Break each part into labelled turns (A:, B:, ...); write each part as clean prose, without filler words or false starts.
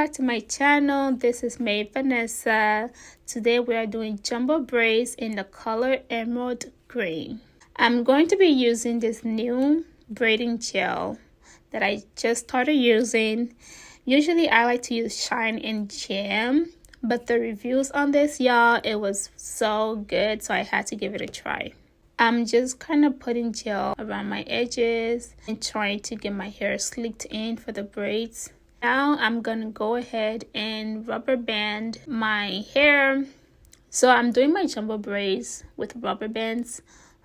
A: back to my channel. This is Maid Vanessa. Today we are doing jumbo braids in the color emerald green. I'm going to be using this new braiding gel that I just started using. Usually I like to use Shine and Jam, but the reviews on this, y'all, it was so good, so I had to give it a try. I'm just kind of putting gel around my edges and trying to get my hair slicked in for the braids. Now I'm gonna go ahead and rubber band my hair. So I'm doing my jumbo braids with rubber bands.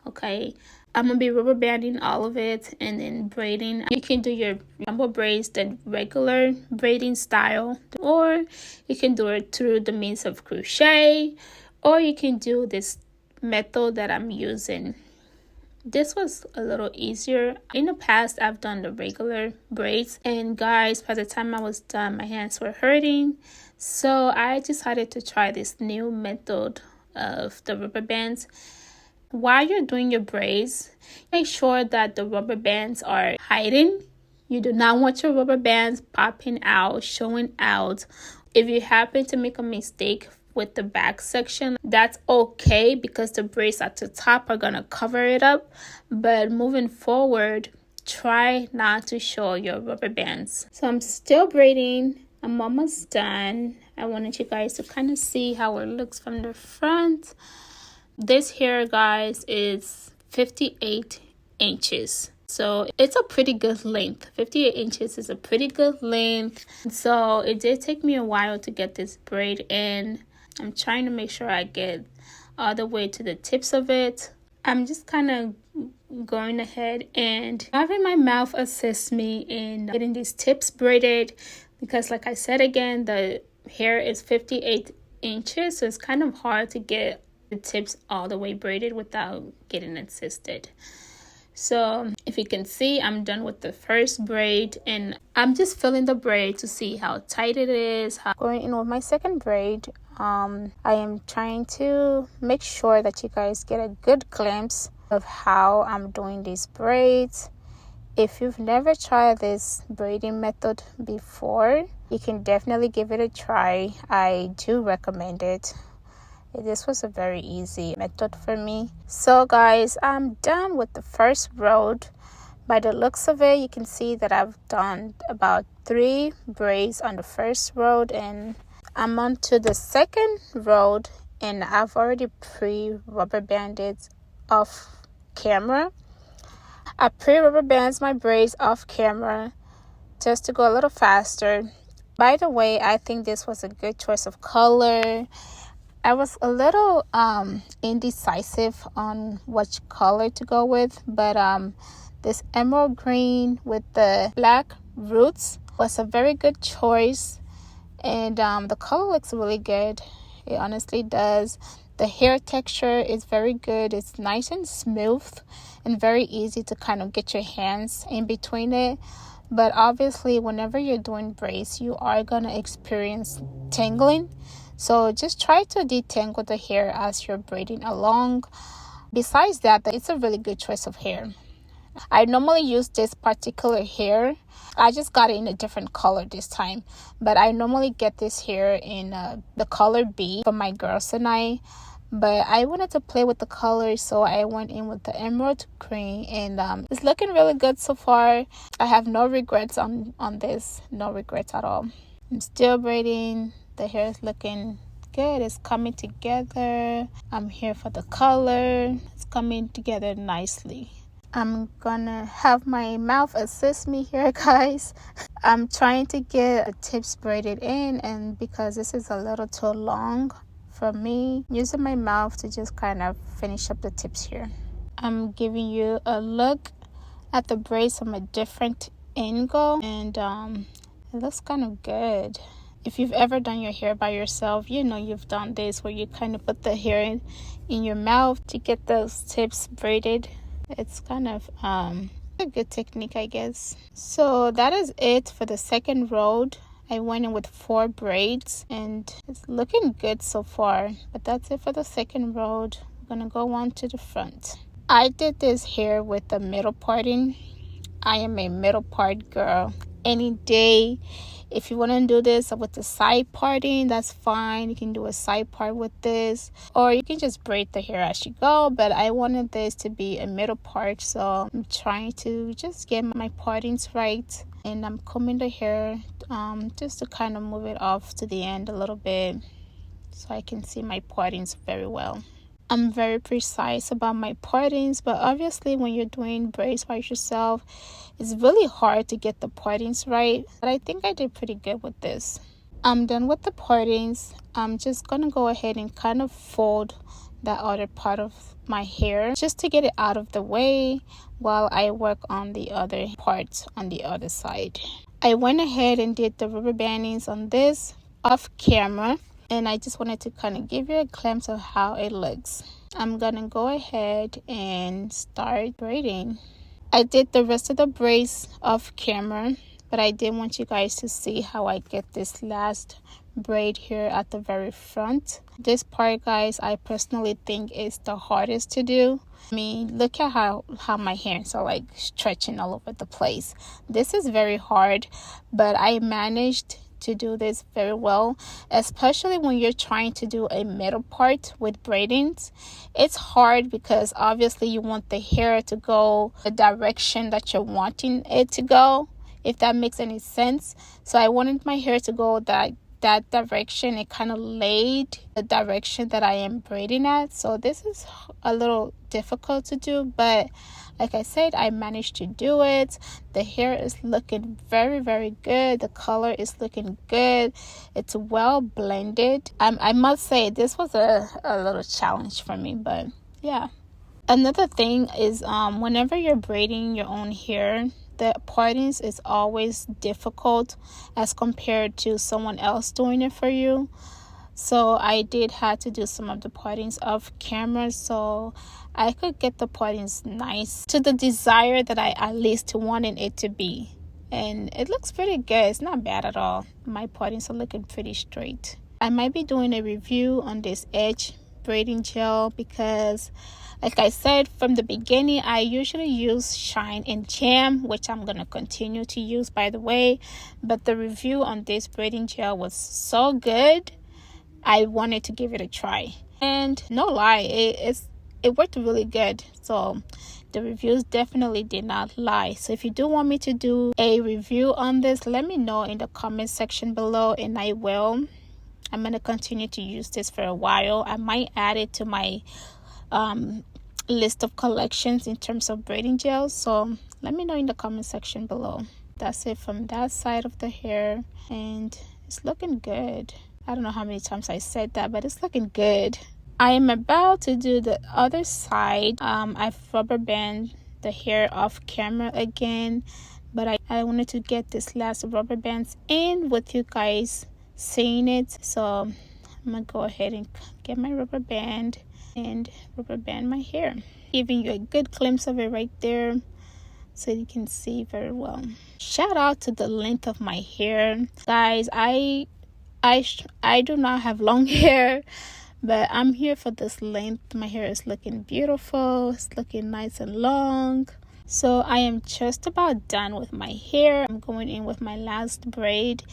A: Okay, I'm gonna be rubber banding all of it and then braiding. You can do your jumbo braids the regular braiding style, or you can do it through the means of crochet, or you can do this method that I'm using. This was a little easier. In the past, I've done the regular braids, and guys, by the time I was done, my hands were hurting. So I decided to try this new method of the rubber bands. While you're doing your braids, make sure that the rubber bands are hiding. You do not want your rubber bands popping out, showing out. If you happen to make a mistake with the back section, that's okay, because the braids at the top are gonna cover it up. But moving forward, try not to show your rubber bands. So I'm still braiding. I'm almost done. I wanted you guys to kind of see how it looks from the front. This hair, guys, is 58 inches. So it's a pretty good length. 58 inches is a pretty good length. So it did take me a while to get this braid in. I'm trying to make sure I get all the way to the tips of it. I'm just kind of going ahead and having my mouth assist me in getting these tips braided, because like I said again, the hair is 58 inches, so it's kind of hard to get the tips all the way braided without getting assisted. So if you can see, I'm done with the first braid, and I'm just filling the braid to see how tight it is. Going in with my second braid, I am trying to make sure that you guys get a good glimpse of how I'm doing these braids. If you've never tried this braiding method before, you can definitely give it a try. I do recommend it. This was a very easy method for me. So guys, I'm done with the first row. By the looks of it, you can see that I've done about 3 braids on the first row, and I'm on to the second row, and I've already pre-rubber banded off camera. I pre-rubber bands my braids off camera just to go a little faster. By the way, I think this was a good choice of color. I was a little indecisive on which color to go with, but this emerald green with the black roots was a very good choice, and the color looks really good. It honestly does. The hair texture is very good. It's nice and smooth and very easy to kind of get your hands in between it. But obviously, whenever you're doing braids, you are going to experience tangling. So just try to detangle the hair as you're braiding along. Besides that, it's a really good choice of hair. I normally use this particular hair. I just got it in a different color this time. But I normally get this hair in the color B for my girls and I. But I wanted to play with the colors, so I went in with the emerald green. And it's looking really good so far. I have no regrets on this. No regrets at all. I'm still braiding. The hair is looking good. It's coming together. I'm here for the color. It's coming together nicely. I'm gonna have my mouth assist me here, guys. I'm trying to get the tips braided in, and because this is a little too long for me, using my mouth to just kind of finish up the tips here. I'm giving you a look at the braids from a different angle, and it looks kind of good. If you've ever done your hair by yourself, you know you've done this where you kind of put the hair in your mouth to get those tips braided. It's kind of a good technique, I guess. So that is it for the second row. I went in with 4 braids, and it's looking good so far. But that's it for the second row. I'm gonna go on to the front. I did this hair with the middle parting. I am a middle part girl any day. If you want to do this with the side parting, that's fine. You can do a side part with this, or you can just braid the hair as you go. But I wanted this to be a middle part, so I'm trying to just get my partings right. And I'm combing the hair just to kind of move it off to the end a little bit so I can see my partings very well. I'm very precise about my partings, but obviously when you're doing braids by yourself, it's really hard to get the partings right. But I think I did pretty good with this. I'm done with the partings. I'm just gonna go ahead and kind of fold that other part of my hair just to get it out of the way while I work on the other parts on the other side. I went ahead and did the rubber bandings on this off camera, and I just wanted to kind of give you a glimpse of how it looks. I'm gonna go ahead and start braiding. I did the rest of the braids off camera, but I did want you guys to see how I get this last braid here at the very front. This part, guys, I personally think is the hardest to do. I mean, look at how my hands are like stretching all over the place. This is very hard, but I managed to do this very well, especially when you're trying to do a middle part with braidings. It's hard because obviously you want the hair to go the direction that you're wanting it to go, if that makes any sense. So I wanted my hair to go that direction. It kind of laid the direction that I am braiding at. So this is a little difficult to do, but like I said, I managed to do it. The hair is looking very, very good. The color is looking good. It's well blended. I must say this was a little challenge for me, but yeah. Another thing is whenever you're braiding your own hair, the partings is always difficult as compared to someone else doing it for you. So I did have to do some of the partings off camera so I could get the partings nice to the desire that I at least wanted it to be. And it looks pretty good. It's not bad at all. My partings are looking pretty straight. I might be doing a review on this edge braiding gel because, like I said from the beginning, I usually use Shine and Jam, which I'm going to continue to use, by the way. But the review on this braiding gel was so good, I wanted to give it a try. And no lie, it worked really good. So the reviews definitely did not lie. So if you do want me to do a review on this, let me know in the comment section below, and I will. I'm going to continue to use this for a while. I might add it to my list of collections in terms of braiding gels. So let me know in the comment section below. That's it from that side of the hair, and it's looking good. I don't know how many times I said that, but it's looking good. I am about to do the other side. I've rubber band the hair off camera again, but I wanted to get this last rubber bands in with you guys seeing it. So I'm gonna go ahead and get my rubber band and rubber band my hair, giving you a good glimpse of it right there so you can see very well. Shout out to the length of my hair, guys. I do not have long hair, but I'm here for this length. My hair is looking beautiful. It's looking nice and long. So I am just about done with my hair. I'm going in with my last braid.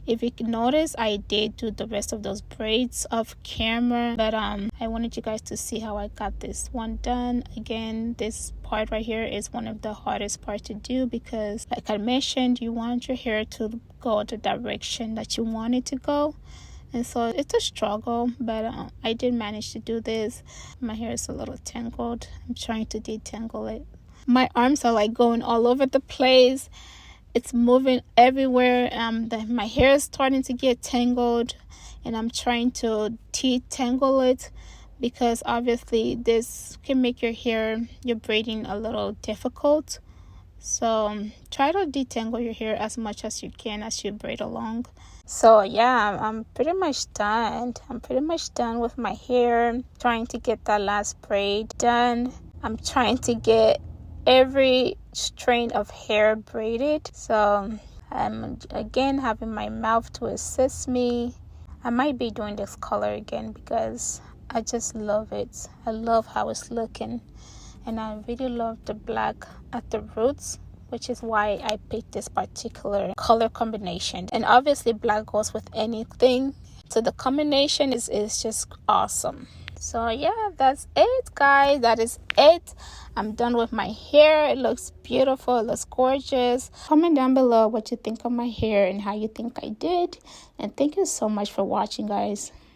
A: If you can notice, I did do the rest of those braids off camera, but I wanted you guys to see how I got this one done. Again, this part right here is one of the hardest parts to do because, like I mentioned, you want your hair to go the direction that you want it to go. And so it's a struggle, but I did manage to do this. My hair is a little tangled. I'm trying to detangle it. My arms are like going all over the place. It's moving everywhere. My hair is starting to get tangled, and I'm trying to detangle it because obviously this can make your braiding a little difficult. So try to detangle your hair as much as you can as you braid along. So yeah, I'm pretty much done. I'm pretty much done with my hair. Trying to get that last braid done. I'm trying to get every strand of hair braided. So I'm again having my mouth to assist me. I might be doing this color again because I just love it. I love how it's looking, and I really love the black at the roots. which is why I picked this particular color combination. And obviously black goes with anything, so the combination is just awesome. So yeah, that's it, guys. That is it. I'm done with my hair. It looks beautiful. It looks gorgeous. Comment down below what you think of my hair and how you think I did. And thank you so much for watching, guys.